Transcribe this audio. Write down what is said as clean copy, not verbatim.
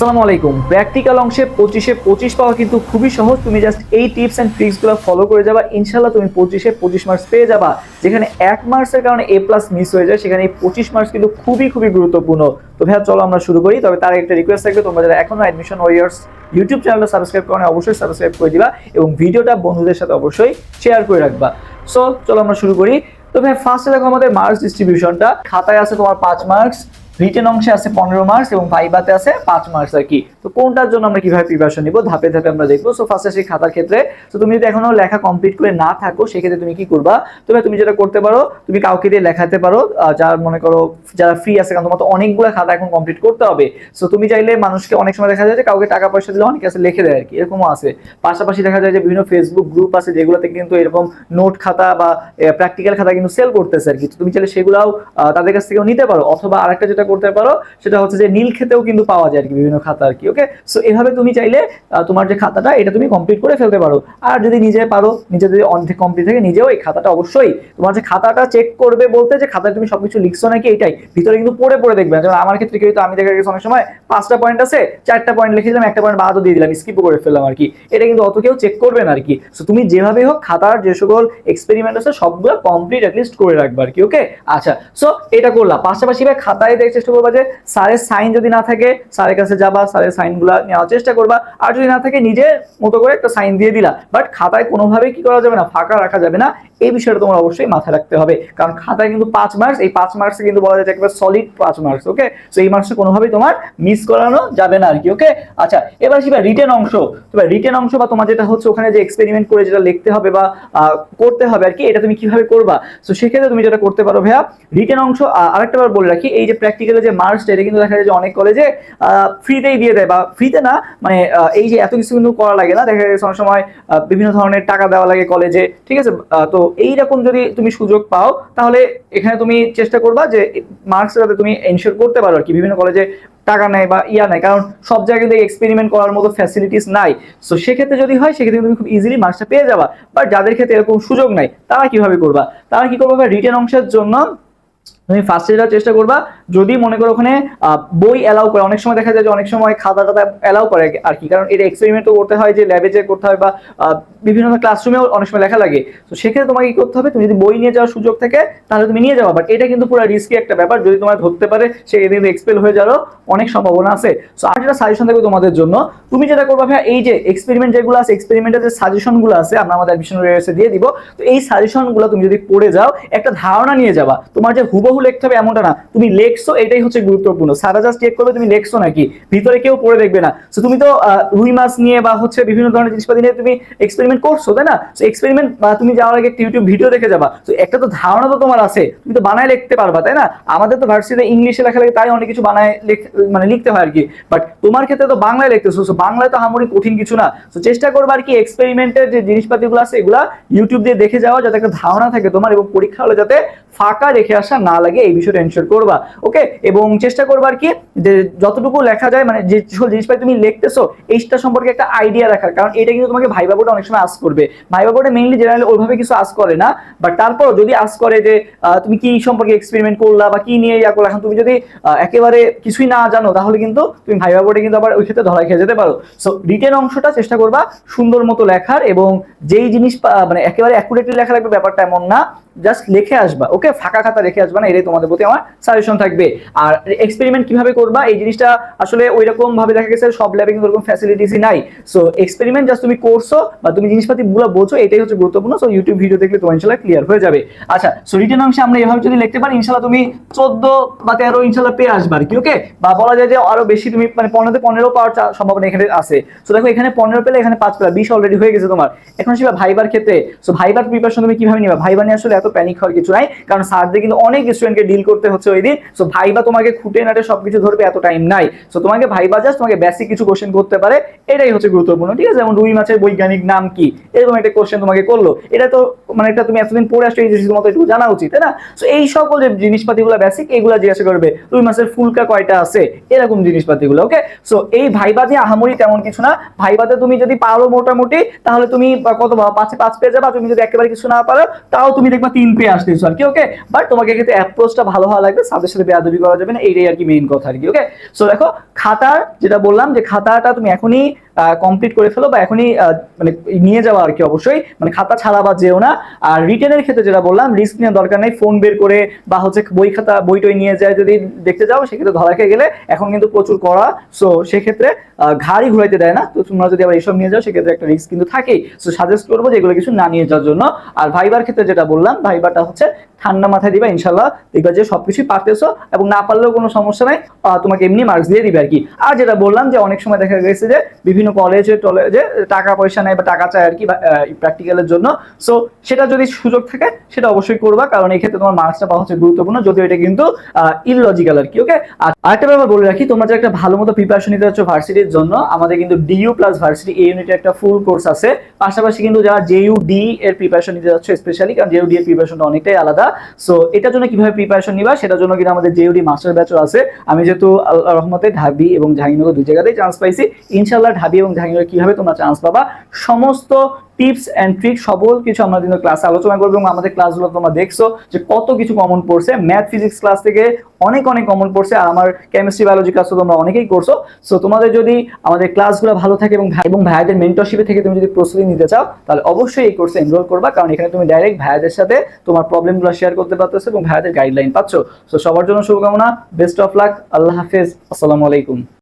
আসসালামু আলাইকুম। প্র্যাকটিক্যাল অংশে 25-এ 25 পাওয়া কিন্তু খুবই সহজ। তুমি জাস্ট এই টিপস এন্ড ট্রিক্সগুলো ফলো করে যাবা, ইনশাআল্লাহ তুমি 25-এ 25 মার্কস পেয়ে যাবা। যেখানে 1 মার্কসের কারণে A+ মিস হয়ে যায়, সেখানে এই 25 মার্কস কিন্তু খুবই খুবই গুরুত্বপূর্ণ। তো ভাইয়া চলো আমরা শুরু করি। তবে তার একটা রিকোয়েস্ট থাকবে, তোমরা যারা এখনো অ্যাডমিশন ওয়ারিয়র্স ইউটিউব চ্যানেলটা সাবস্ক্রাইব করো না, অবশ্যই সাবস্ক্রাইব করে দিবা এবং ভিডিওটা বন্ধুদের সাথে অবশ্যই শেয়ার করে রাখবা। সো চলো আমরা শুরু করি। তো ভাই ফার্স্টে দেখো আমাদের মার্কস ডিস্ট্রিবিউশনটা। খাতায় আছে তোমার 5 মার্কস, রিটেন অংশে আছে 15 মার্কস এবং ভাইভাতে আছে 5 মার্কস আর কি। তো কোনটার জন্য আমরা কিভাবে প্রিপারেশন নিব ধাপে ধাপে আমরা দেখবো। সো ফার্স্টে সেই খাতার ক্ষেত্রে, তো তুমি যদি এখনো লেখা কমপ্লিট করে না থাকো সেক্ষেত্রে তুমি কি করবা, তুমি যেটা করতে পারো, তুমি কাউকে দিয়ে লেখাতে পারো, যার মনে করো যারা ফ্রি আছে, কারণ তোমার তো অনেকগুলো খাতা এখন কমপ্লিট করতে হবে। সো তুমি চাইলে মানুষকে, অনেক সময় দেখা যায় যে কাউকে টাকা পয়সা দিলে অনেকে আছে লিখে দেয় আর কি, এরকমও আছে। পাশাপাশি দেখা যায় যে বিভিন্ন ফেসবুক গ্রুপ আছে যেগুলোতে কিন্তু এরকম নোট খাতা বা প্র্যাকটিক্যাল খাতা কিন্তু সেল করতেছে আর কি। তুমি চাইলে সেগুলাও তাদের কাছ থেকেও নিতে পারো, অথবা আরেকটা যেটা করতে পারো সেটা হচ্ছে যে নীল খেতেও কিন্তু পাওয়া যায় আর কি, বিভিন্ন খাতা আর কি। ওকে, সো এভাবে তুমি চাইলে তোমার যে খাতাটা এটা তুমি কমপ্লিট করে ফেলতে পারো। আর যদি নিজে পারো, নিজে যদি অর্ধেক কমপ্লিট থাকে, নিজেও এই খাতাটা অবশ্যই তোমার যে খাতাটা চেক করবে বলতে যে খাতায় তুমি সবকিছু লিখছো নাকি, এটাই ভিতরে কিন্তু পড়ে পড়ে দেখবে। যেমন আমার ক্ষেত্রে কি হতো, আমি দেখা গেছে অনেক সময় 5টা পয়েন্ট আছে, 4টা পয়েন্ট লিখে দিলাম, একটা পয়েন্ট বাদও দিয়ে দিলাম, স্কিপ করে ফেললাম আর কি। এটা কিন্তু অত কেউ চেক করবে না আর কি। সো তুমি যেভাবে হোক খাতার যে সকল এক্সপেরিমেন্ট আছে সবগুলো কমপ্লিট অ্যাটলিস্ট করে রাখবে আর কি। ওকে, আচ্ছা, সো এটা করলাম। পাশাপাশি খাতায় দেখে চেষ্টা করবা যে স্যারের সাইন যদি না থাকে, স্যারের কাছে যাবা, স্যারের সাইনগুলো নেওয়ার চেষ্টা করবা। আর যদি না থাকে, নিজের মতো করে একটা সাইন দিয়ে দিলা। বাট খাতায় কোনোভাবে কি করা যাবে না, ফাঁকা রাখা যাবে না। এই বিষয়টা তোমার অবশ্যই মাথায় রাখতে হবে, কারণ খাতায় কিন্তু 5 মার্কস, এই 5 মার্কসে কিন্তু বলা যায় একেবারে সলিড 5 মার্কস। ওকে, সো এই মার্কসে কোনোভাবেই তোমার মিস করানো যাবে না আর কি। ওকে, আচ্ছা, এবার আসি রিটেন অংশ। তবে রিটেন অংশ বা তোমার যেটা হচ্ছে ওখানে যে এক্সপেরিমেন্ট করে যেটা লিখতে হবে বা করতে হবে আর কি, এটা তুমি কিভাবে করবা। সো সেক্ষেত্রে তুমি যেটা করতে পারো ভাইয়া, রিটেন অংশ আরেকটা বার বলে রাখি, এই যে প্র্যাকটিক্যালে যে মার্কসটা, এটা কিন্তু দেখা যায় যে অনেক কলেজে ফ্রিতেই দিয়ে দেয়, বা ফ্রিতে না, মানে এই যে এত কিছু কিন্তু করা লাগে না, দেখা যাচ্ছে অনেক সময় বিভিন্ন ধরনের টাকা দেওয়া লাগে কলেজে, ঠিক আছে। তো এইরকম যদি তুমি সুযোগ পাও, তাহলে এখানে তুমি চেষ্টা করবা যে মার্কস যাতে তুমি এনশিওর করতে পারো আর কি। বিভিন্ন কলেজে টাকা নেয় বা নেয়, কারণ সব জায়গায় কিন্তু এক্সপেরিমেন্ট করার মতো ফ্যাসিলিটিস নাই। সো সেক্ষেত্রে যদি হয়, সেক্ষেত্রে তুমি খুব ইজিলি মার্কসটা পেয়ে যাবা। বাট যাদের ক্ষেত্রে এরকম সুযোগ নাই, তারা কিভাবে করবা, তারা কি করবা, রিটেন অংশের জন্য তুমি ফার্স্টে যাওয়ার চেষ্টা করবা। যদি মনে করো ওখানে বই অ্যালাউ করে, অনেক সময় দেখা যায় যে অনেক সময় খাতা টাতা অ্যালাউ করে আর কি, কারণ এটা এক্সপেরিমেন্ট তো করতে হয়, যে ল্যাবে যে করতে হয় বা বিভিন্ন ক্লাসরুমেও অনেক সময় লেখা লাগে। তো সেক্ষেত্রে তোমাকে কি করতে হবে, তুমি যদি বই নিয়ে যাওয়ার সুযোগ থাকে তাহলে তুমি নিয়ে যাবা। বাট এটা কিন্তু পুরো রিস্কি একটা ব্যাপার, যদি তোমার ধরতে পারে সেদিন এক্সপেল হয়ে যাওয়ারও অনেক সম্ভাবনা আছে। সো আর যেটা সাজেশন থাকবে তোমাদের জন্য, তুমি যেটা করবা ভাই, এই যে এক্সপেরিমেন্ট যেগুলো আছে, এক্সপেরিমেন্টের যে সাজেশনগুলো আছে আমরা আমাদের অ্যাডমিশন ওয়েবসাইটে দিয়ে দিব। তো এই সাজেশনগুলো তুমি যদি পড়ে যাও, একটা ধারণা নিয়ে যাবা। তোমার যে হুবহু লিখতে হবে এমনটা না, তুমি লেখছো, এটাই হচ্ছে গুরুত্বপূর্ণ। সারা জাস্ট চেক করবে তুমি লেখছো নাকি, ভিতরে কেউ পড়ে দেখবে না। সো তুমি তো রুই মাছ নিয়ে বা হচ্ছে বিভিন্ন ধরনের জিনিসপাতি নিয়ে তুমি এক্সপেরিমেন্ট করছো, তাই না? সো এক্সপেরিমেন্ট তুমি যাওয়ার আগে একটা ইউটিউব ভিডিও দেখে যাবা। তো একটা তো ধারণা তো তোমার আছে, তুমি তো বানায় লিখতে পারবা, তাই না? আমাদের তো ভার্সিটিতে ইংলিশে লেখা লাগে, তাই অনেক কিছু বানায় মানে লিখতে হয় আর কি। বাট তোমার ক্ষেত্রে তো বাংলায় লিখতেছো, সো বাংলায় তো আহামরি কঠিন কিছু না। সো চেষ্টা করবা আর কি এক্সপেরিমেন্টের যে জিনিসপাতিগুলো আছে এগুলা ইউটিউব দিয়ে দেখে যাওয়া, যাতে একটা ধারণা থাকে তোমার, এবং পরীক্ষা হলে যাতে ফাঁকা রেখে আসা না লাগে, এই বিষয়টা এনশিওর করবা। ওকে, এবং চেষ্টা করবা আর কি যে যতটুকু লেখা যায়, মানে যে জিনিসটা তুমি লিখতেছো এইটা সম্পর্কে একটা আইডিয়া রাখার, কারণ এটা কিন্তু তোমাকে ভাইবা বোর্ডে অনেক সময় আস করবে। ভাইবা বোর্ডে মেইনলি জেনারেলি ওইভাবে কিছু আস করে না, বাট তারপর যদি আস করে যে তুমি কি সম্পর্কে এক্সপেরিমেন্ট করলা বা কি নিয়ে করলা, এখন তুমি যদি একেবারে কিছুই না জানো, তাহলে কিন্তু তুমি ভাইবা বোর্ডে কিন্তু আবার ওই ক্ষেত্রে ধরা খেয়ে যেতে পারো। সো রিটেন অংশটা চেষ্টা করবা সুন্দর মতো লেখার, এবং যেই জিনিস মানে একেবারে অ্যাকুরেটলি লেখা লাগবে ব্যাপারটা এমন না, জাস্ট লিখে আসবা। ওকে, ফাঁকা খাতা রেখে আসবা না, এটাই তোমাদের প্রতি আমার সাজেশন থাকবে। আর এক্সপেরিমেন্ট কিভাবে করবা, এই জিনিসটা আসলে ওই রকম ভাবে দেখা গেছে সব ল্যাবে কিন্তু ওরকম ফ্যাসিলিটিসই নাই। সো এক্সপেরিমেন্ট জাস্ট তুমি করছো বা তুমি জিনিসপাতি গুলো বোঝো, এটাই হচ্ছে গুরুত্বপূর্ণ। সো ইউটিউব ভিডিও দেখলে তোমার ইনশাআল্লাহ ক্লিয়ার হয়ে যাবে। আচ্ছা, সো রিটেন অংশে আমরা এভাবে যদি লিখতে পারি, ইনশাআল্লাহ তুমি 14 বা 13 ইনশাআল্লাহ পেয়ে আসবা আর কি। ওকে, বা বলা যায় যে আরো বেশি, তুমি মানে 15 পাওয়ার সম্ভাবনা এখানে আছে। সো দেখো, এখানে 15 পেলে এখানে 5 পেলে 20 অলরেডি হয়ে গেছে তোমার। এখন আসলে ভাইবার ক্ষেত্রে, সো ভাইবার প্রিপারেশন তুমি কিভাবে নিবা, ভাইবা নিয়ে আসলে এত প্যানিক হওয়ার কিছু নাই, কারণ স্যারদের কিন্তু অনেক স্টুডেন্টকে ডিল করতে হচ্ছে ওই দিন। সো ভাইবা তোমাকে খুঁটে নাটে সবকিছু ধরবে, এত টাইম নাই। সো তোমাকে ভাইবা জাস্ট তোমাকে বেসিক কিছু কোশ্চেন করতে পারে, এটাই হচ্ছে গুরুত্বপূর্ণ, ঠিক আছে? যেমন রুই মাছের বৈজ্ঞানিক নাম কি, এরকম একটা কোশ্চেন তোমাকে করলো, এটা তো মানে এটা তুমি এতদিন পড়ে আসছো, এই জিনিসের মতো একটু জানা উচিত, তাই না? সো এই সকল যে জিনিসপাতিগুলো বেসিক, এইগুলো জিজ্ঞাসা করবে, রুই মাছের ফুলকা কয়টা আছে, এরকম জিনিসপাতিগুলো। ওকে, সো এই ভাইবা দিয়ে আহামরি তেমন কিছু না। ভাইবাতে তুমি যদি পারো মোটামুটি, তাহলে তুমি কত 5 পেয়ে যাবা। তুমি যদি একেবারে কিছু না পারো, তাও তুমি দেখবা 3 পেয়ে আসতেছো আর কি। ওকে, ওকে। বাট তোমাকে কিন্তু অ্যাপ্রোচটা ভালো হওয়া লাগবে, সাথে সাথে বেয়াদবি করা যাবে না, এইটাই আর কি মেইন কথা আর কি। ওকে, সো দেখো খাতার যেটা বললাম যে খাতাটা তুমি এখনই কমপ্লিট করে ফেলো বা এখনই মানে নিয়ে যাওয়া আর কি, অবশ্যই মানে খাতা ছাড়া বা যেও না। আর রিটেনের ক্ষেত্রে যেটা বললাম, রিস্ক নেওয়ার দরকার নেই, ফোন বের করে বা হচ্ছে বই খাতা বই টই নিয়ে যায় যদি দেখতে যাও, সেক্ষেত্রে ধরা খেয়ে গেলে এখন কিন্তু প্রচুর কড়া। সো সেক্ষেত্রে ঘাড়ি ঘুরাইতে দেয় না, তো তোমরা যদি আবার এইসব নিয়ে যাও সেক্ষেত্রে একটা রিস্ক কিন্তু থাকেই। সো সাজেস্ট করবো যে এগুলো কিছু না নিয়ে যাওয়ার জন্য। আর ভাইবার ক্ষেত্রে যেটা বললাম, ভাইবাটা হচ্ছে ঠান্ডা মাথায় দিবা, ইনশাল্লাহ দেখবা যে সবকিছুই পারতেছো, এবং না পারলেও কোনো সমস্যা নাই, তোমাকে এমনি মার্কস দিয়ে দিবে আর কি। আর যেটা বললাম যে অনেক সময় দেখা গেছে যে বিভিন্ন কলেজে টলেজে টাকা পয়সা নেয় বা টাকা চায় আর কি প্র্যাকটিক্যালের জন্য। সো সেটা যদি সুযোগ থাকে সেটা অবশ্যই করবা, কারণ এই ক্ষেত্রে তোমার মার্কসটা পাওয়া হচ্ছে গুরুত্বপূর্ণ, যদিও এটা কিন্তু ইললজিক্যাল আর কি। ওকে, আর আরেকটা ব্যাপার বলে রাখি, তোমরা যে একটা ভালো মতো প্রিপারেশন নিতে যাচ্ছ ভার্সিটির জন্য, আমাদের কিন্তু ডিইউ প্লাস ভার্সিটি এই ইউনিটের একটা ফুল কোর্স আছে। পাশাপাশি কিন্তু যারা জেইউ ডি এর প্রিপারেশন নিতে যাচ্ছ স্পেশালি, কারণ জেইউ ডি এর প্রিপারেশনটা অনেকটাই আলাদা। সো এটার জন্য কিভাবে প্রিপারেশন নিবা সেটার জন্য কিন্তু আমাদের জেইউ ডি মাস্টার ব্যাচও আছে। আমি যেহেতু আল্লাহর রহমতে ঢাবি এবং জাহাঙ্গীরনগর দুই জায়গাতেই চান্স পাইছি, ইনশাআল্লাহ ঢাবি এবং জাহাঙ্গীরনগর কিভাবে তোমরা চান্স পাবা সমস্ত টিপস এন্ড ট্রিক সকল কিছু আমরা কিন্তু ক্লাসে আলোচনা করবো, এবং আমাদের ক্লাসগুলো তোমরা দেখছো যে কত কিছু কমন পড়ছে, ম্যাথ ফিজিক্স ক্লাস থেকে অনেক অনেক কমন পড়ছে, আর আমার কেমিস্ট্রি বায়োলজি ক্লাসও তোমরা অনেকেই করছো। সো তোমাদের যদি আমাদের ক্লাসগুলো ভালো থাকে এবং ভাইয়াদের মেন্টরশিপে থেকে তুমি যদি প্রস্তুতি নিতে চাও, তাহলে অবশ্যই এই কোর্সে এনরোল করবা, কারণ এখানে তুমি ডাইরেক্ট ভাইয়াদের সাথে তোমার প্রবলেমগুলো শেয়ার করতে পারতেছো এবং ভাইয়াদের গাইডলাইন পাচ্ছ। সো সবার জন্য শুভকামনা, বেস্ট অফ লাক, আল্লাহ হাফেজ, আসসালামু আলাইকুম।